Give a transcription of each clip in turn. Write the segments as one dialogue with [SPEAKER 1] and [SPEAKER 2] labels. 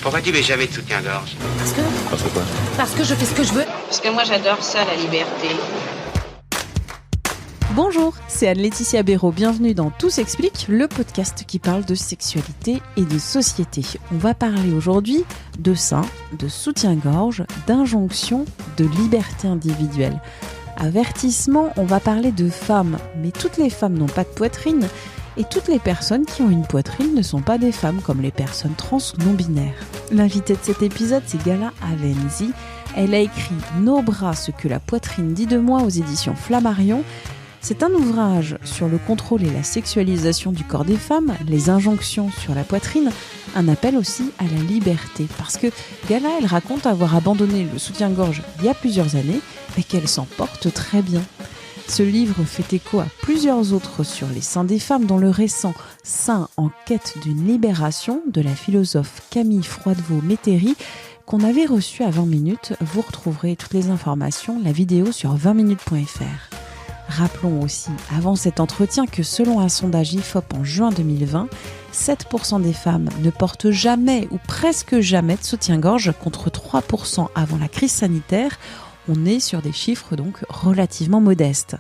[SPEAKER 1] Pourquoi tu mets jamais de soutien-gorge?
[SPEAKER 2] Parce que quoi?
[SPEAKER 3] Parce que je fais ce que je veux.
[SPEAKER 4] Parce que moi j'adore ça, la liberté.
[SPEAKER 5] Bonjour, c'est Anne-Laetitia Béraud, bienvenue dans Tout s'explique, le podcast qui parle de sexualité et de société. On va parler aujourd'hui de seins, de soutien-gorge, d'injonction, de liberté individuelle. Avertissement, on va parler de femmes, mais toutes les femmes n'ont pas de poitrine et toutes les personnes qui ont une poitrine ne sont pas des femmes comme les personnes trans ou non-binaires. L'invitée de cet épisode, c'est Gala Avenzi. Elle a écrit « Nos bras, ce que la poitrine dit de moi » aux éditions Flammarion. C'est un ouvrage sur le contrôle et la sexualisation du corps des femmes, les injonctions sur la poitrine, un appel aussi à la liberté. Parce que Gala, elle raconte avoir abandonné le soutien-gorge il y a plusieurs années, mais qu'elle s'en porte très bien. Ce livre fait écho à plusieurs autres sur les seins des femmes, dont le récent « Seins en quête d'une libération » de la philosophe Camille Froidevaux-Métairie, qu'on avait reçu à 20 minutes. Vous retrouverez toutes les informations, la vidéo sur 20minutes.fr. Rappelons aussi, avant cet entretien, que selon un sondage IFOP en juin 2020, 7% des femmes ne portent jamais ou presque jamais de soutien-gorge contre 3% avant la crise sanitaire. On est sur des chiffres donc relativement modestes.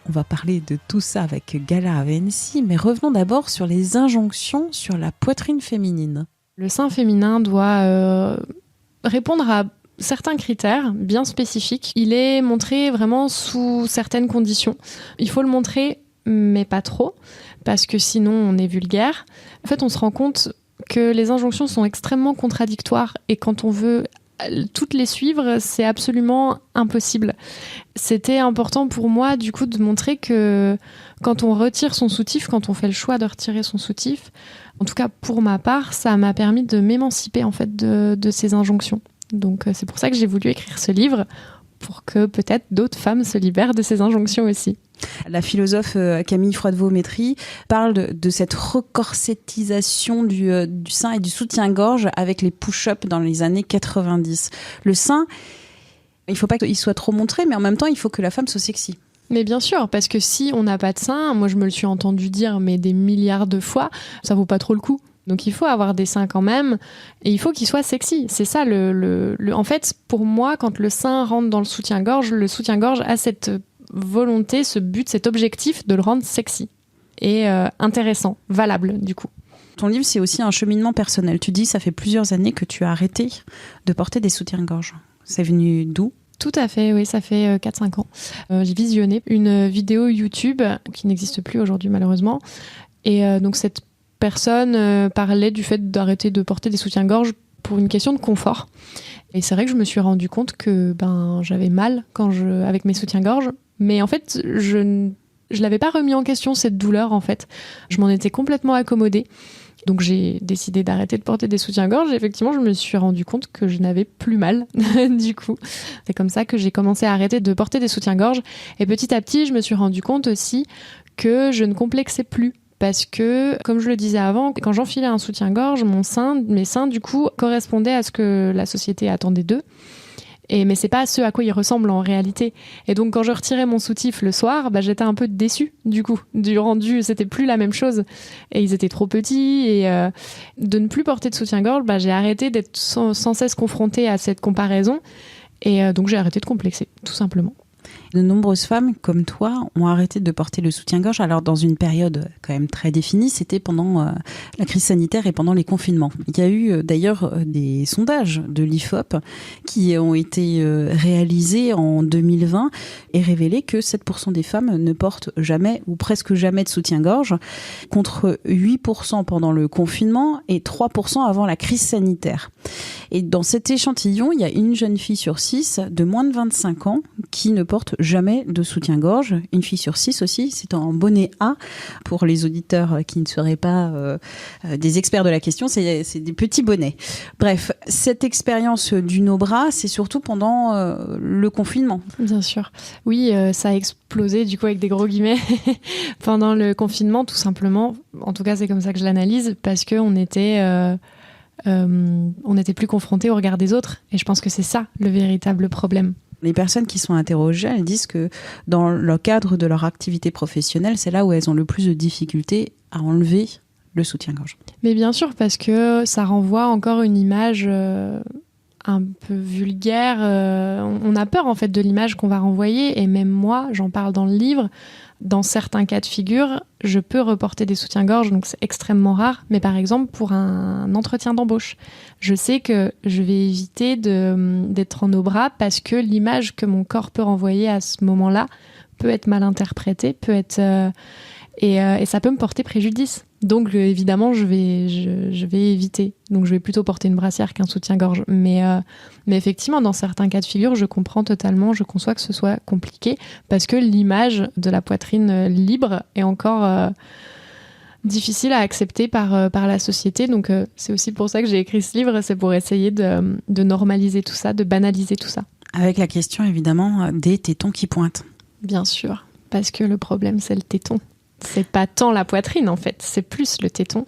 [SPEAKER 5] On va parler de tout ça avec Gala Avenzi, mais revenons d'abord sur les injonctions sur la poitrine féminine.
[SPEAKER 6] Le sein féminin doit répondre à certains critères bien spécifiques. Il est montré vraiment sous certaines conditions. Il faut le montrer, mais pas trop, parce que sinon on est vulgaire. En fait, on se rend compte que les injonctions sont extrêmement contradictoires et quand on veut toutes les suivre, c'est absolument impossible. C'était important pour moi, du coup, de montrer que quand on retire son soutif, quand on fait le choix de retirer son soutif, en tout cas pour ma part, ça m'a permis de m'émanciper en fait de ces injonctions. Donc c'est pour ça que j'ai voulu écrire ce livre, pour que peut-être d'autres femmes se libèrent de ces injonctions aussi.
[SPEAKER 5] La philosophe Camille Froidevaux-Métairie parle de cette recorsettisation du sein et du soutien-gorge avec les push-ups dans les années 90. Le sein, il ne faut pas qu'il soit trop montré, mais en même temps, il faut que la femme soit sexy.
[SPEAKER 6] Mais bien sûr, parce que si on n'a pas de sein, moi je me le suis entendu dire mais des milliards de fois, ça vaut pas trop le coup. Donc il faut avoir des seins quand même, et il faut qu'ils soient sexy. C'est ça en fait, pour moi, quand le sein rentre dans le soutien-gorge a cette volonté, ce but, cet objectif de le rendre sexy et intéressant, valable du coup.
[SPEAKER 5] Ton livre, c'est aussi un cheminement personnel. Tu dis, ça fait plusieurs années que tu as arrêté de porter des soutiens-gorge. C'est venu d'où ?
[SPEAKER 6] Tout à fait, oui, ça fait 4-5 ans. J'ai visionné une vidéo YouTube qui n'existe plus aujourd'hui malheureusement. Et donc cette personne parlait du fait d'arrêter de porter des soutiens-gorge pour une question de confort. Et c'est vrai que je me suis rendu compte que j'avais mal avec mes soutiens-gorge. Mais en fait, je l'avais pas remis en question, cette douleur, en fait. Je m'en étais complètement accommodée. Donc j'ai décidé d'arrêter de porter des soutiens-gorge. Et effectivement, je me suis rendu compte que je n'avais plus mal, du coup. C'est comme ça que j'ai commencé à arrêter de porter des soutiens-gorge. Et petit à petit, je me suis rendu compte aussi que je ne complexais plus. Parce que, comme je le disais avant, quand j'enfilais un soutien-gorge, mes seins, du coup, correspondaient à ce que la société attendait d'eux. Mais c'est pas ce à quoi ils ressemblent en réalité. Et donc, quand je retirais mon soutif le soir, j'étais un peu déçue, du coup, du rendu. C'était plus la même chose. Et ils étaient trop petits. Et de ne plus porter de soutien-gorge, j'ai arrêté d'être sans cesse confrontée à cette comparaison. Et donc, j'ai arrêté de complexer, tout simplement.
[SPEAKER 5] De nombreuses femmes, comme toi, ont arrêté de porter le soutien-gorge. Alors, dans une période quand même très définie, c'était pendant la crise sanitaire et pendant les confinements. Il y a eu d'ailleurs des sondages de l'IFOP qui ont été réalisés en 2020 et révélé que 7% des femmes ne portent jamais ou presque jamais de soutien-gorge, contre 8% pendant le confinement et 3% avant la crise sanitaire. Et dans cet échantillon, il y a une jeune fille sur 6 de moins de 25 ans qui ne porte jamais de soutien-gorge. Une fille sur 6 aussi, c'est en bonnet A. Pour les auditeurs qui ne seraient pas des experts de la question, c'est des petits bonnets. Bref, cette expérience du no bras, c'est surtout pendant le confinement.
[SPEAKER 6] Bien sûr. Oui, ça a explosé du coup avec des gros guillemets pendant le confinement, tout simplement. En tout cas, c'est comme ça que je l'analyse, parce qu'on était plus confrontés au regard des autres. Et je pense que c'est ça le véritable problème.
[SPEAKER 5] Les personnes qui sont interrogées, elles disent que dans le cadre de leur activité professionnelle, c'est là où elles ont le plus de difficultés à enlever le soutien-gorge.
[SPEAKER 6] Mais bien sûr, parce que ça renvoie encore une image un peu vulgaire. On a peur en fait de l'image qu'on va renvoyer, et même moi, j'en parle dans le livre. Dans certains cas de figure, je peux reporter des soutiens-gorge, donc c'est extrêmement rare. Mais par exemple, pour un entretien d'embauche, je sais que je vais éviter d'être en obras parce que l'image que mon corps peut renvoyer à ce moment-là peut être mal interprétée, et ça peut me porter préjudice. Donc évidemment, je vais éviter. Donc je vais plutôt porter une brassière qu'un soutien-gorge. Mais effectivement, dans certains cas de figure, je comprends totalement, je conçois que ce soit compliqué parce que l'image de la poitrine libre est encore difficile à accepter par la société. Donc c'est aussi pour ça que j'ai écrit ce livre, c'est pour essayer de normaliser tout ça, de banaliser tout ça.
[SPEAKER 5] Avec la question évidemment des tétons qui pointent.
[SPEAKER 6] Bien sûr, parce que le problème c'est le téton. C'est pas tant la poitrine en fait, c'est plus le téton.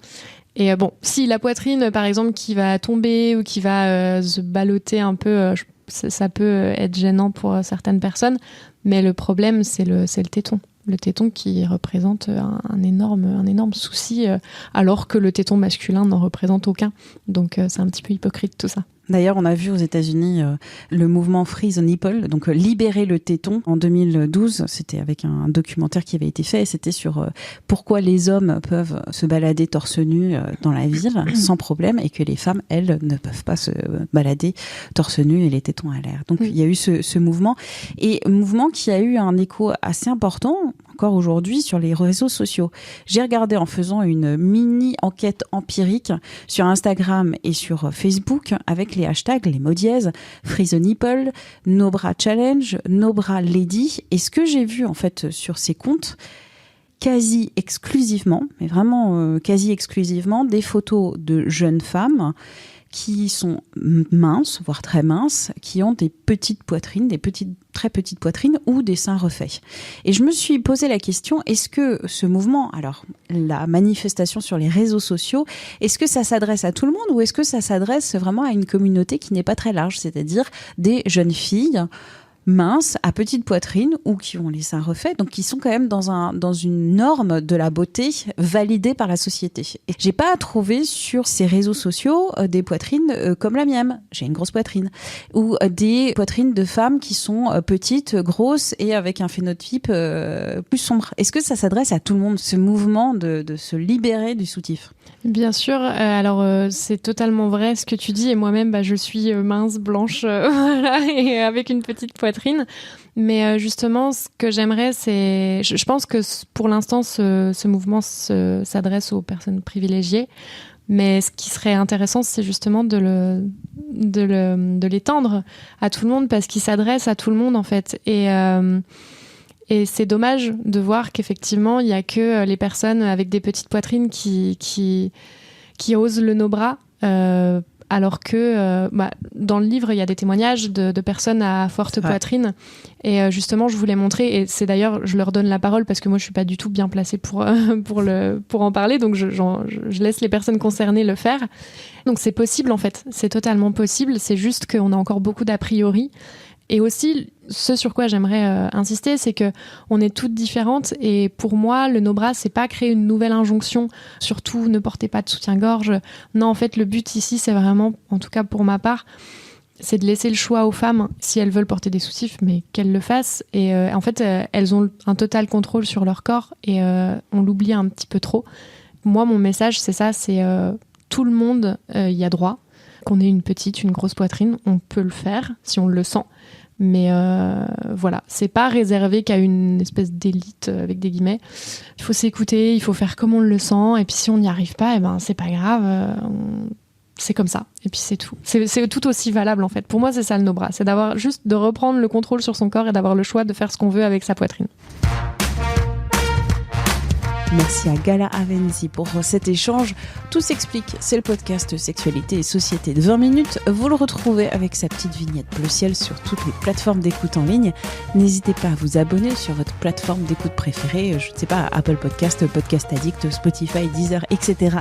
[SPEAKER 6] Et bon, si la poitrine par exemple qui va tomber ou qui va se balloter un peu, ça peut être gênant pour certaines personnes, mais le problème c'est le téton. Le téton qui représente un énorme souci, alors que le téton masculin n'en représente aucun. Donc c'est un petit peu hypocrite tout ça.
[SPEAKER 5] D'ailleurs, on a vu aux États-Unis le mouvement Free the Nipple, donc libérer le téton en 2012. C'était avec un documentaire qui avait été fait. Et c'était sur pourquoi les hommes peuvent se balader torse nu dans la ville sans problème et que les femmes, elles, ne peuvent pas se balader torse nu et les tétons à l'air. Donc il y a eu ce mouvement, et mouvement qui a eu un écho assez important encore aujourd'hui sur les réseaux sociaux. J'ai regardé en faisant une mini enquête empirique sur Instagram et sur Facebook avec les hashtags, les mots dièses, Free the Nipple, No Bra Challenge, No Bra Lady. Et ce que j'ai vu en fait sur ces comptes, quasi exclusivement, mais vraiment quasi exclusivement, des photos de jeunes femmes qui sont minces, voire très minces, qui ont des petites poitrines, très petites poitrines ou des seins refaits. Et je me suis posé la question, est-ce que ce mouvement, alors la manifestation sur les réseaux sociaux, est-ce que ça s'adresse à tout le monde ou est-ce que ça s'adresse vraiment à une communauté qui n'est pas très large, c'est-à-dire des jeunes filles minces, à petite poitrine ou qui ont les seins refaits, donc qui sont quand même dans une norme de la beauté validée par la société. Et j'ai pas trouvé sur ces réseaux sociaux des poitrines comme la mienne, j'ai une grosse poitrine, ou des poitrines de femmes qui sont petites, grosses et avec un phénotype plus sombre. Est-ce que ça s'adresse à tout le monde, ce mouvement de se libérer du soutif ?
[SPEAKER 6] Bien sûr, alors c'est totalement vrai ce que tu dis, et moi-même je suis mince, blanche, voilà, et avec une petite poitrine. Mais justement, ce que j'aimerais, c'est... Je pense que pour l'instant, ce mouvement s'adresse aux personnes privilégiées. Mais ce qui serait intéressant, c'est justement de l'étendre à tout le monde, parce qu'il s'adresse à tout le monde, en fait. Et c'est dommage de voir qu'effectivement, il n'y a que les personnes avec des petites poitrines qui osent le no-bra. Alors que dans le livre, il y a des témoignages de personnes à forte poitrine. Et justement, je voulais montrer, et c'est d'ailleurs, je leur donne la parole parce que moi, je suis pas du tout bien placée pour en parler. Donc, je laisse les personnes concernées le faire. Donc, c'est possible, en fait. C'est totalement possible. C'est juste qu'on a encore beaucoup d'a priori. Et aussi, ce sur quoi j'aimerais insister, c'est que on est toutes différentes. Et pour moi, le no-bra, c'est pas créer une nouvelle injonction. Surtout, ne portez pas de soutien-gorge. Non, en fait, le but ici, c'est vraiment, en tout cas pour ma part, c'est de laisser le choix aux femmes, si elles veulent porter des soutifs, mais qu'elles le fassent. Et en fait, elles ont un total contrôle sur leur corps et on l'oublie un petit peu trop. Moi, mon message, c'est ça, c'est tout le monde y a droit. Qu'on ait une petite, une grosse poitrine, on peut le faire si on le sent. Mais voilà, c'est pas réservé qu'à une espèce d'élite avec des guillemets. Il faut s'écouter, il faut faire comme on le sent, et puis si on n'y arrive pas, eh ben c'est pas grave, c'est comme ça, et puis c'est tout. C'est tout aussi valable en fait. Pour moi, c'est ça le no-bra, c'est d'avoir juste de reprendre le contrôle sur son corps et d'avoir le choix de faire ce qu'on veut avec sa poitrine.
[SPEAKER 5] Merci à Gala Avenzi pour cet échange. Tout s'explique, c'est le podcast Sexualité et Société de 20 minutes. Vous le retrouvez avec sa petite vignette bleu ciel sur toutes les plateformes d'écoute en ligne. N'hésitez pas à vous abonner sur votre plateforme d'écoute préférée, je ne sais pas, Apple Podcast, Podcast Addict, Spotify, Deezer, etc.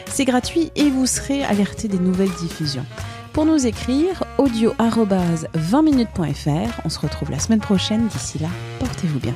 [SPEAKER 5] C'est gratuit et vous serez alerté des nouvelles diffusions. Pour nous écrire, audio@20minutes.fr. On se retrouve la semaine prochaine. D'ici là, portez-vous bien.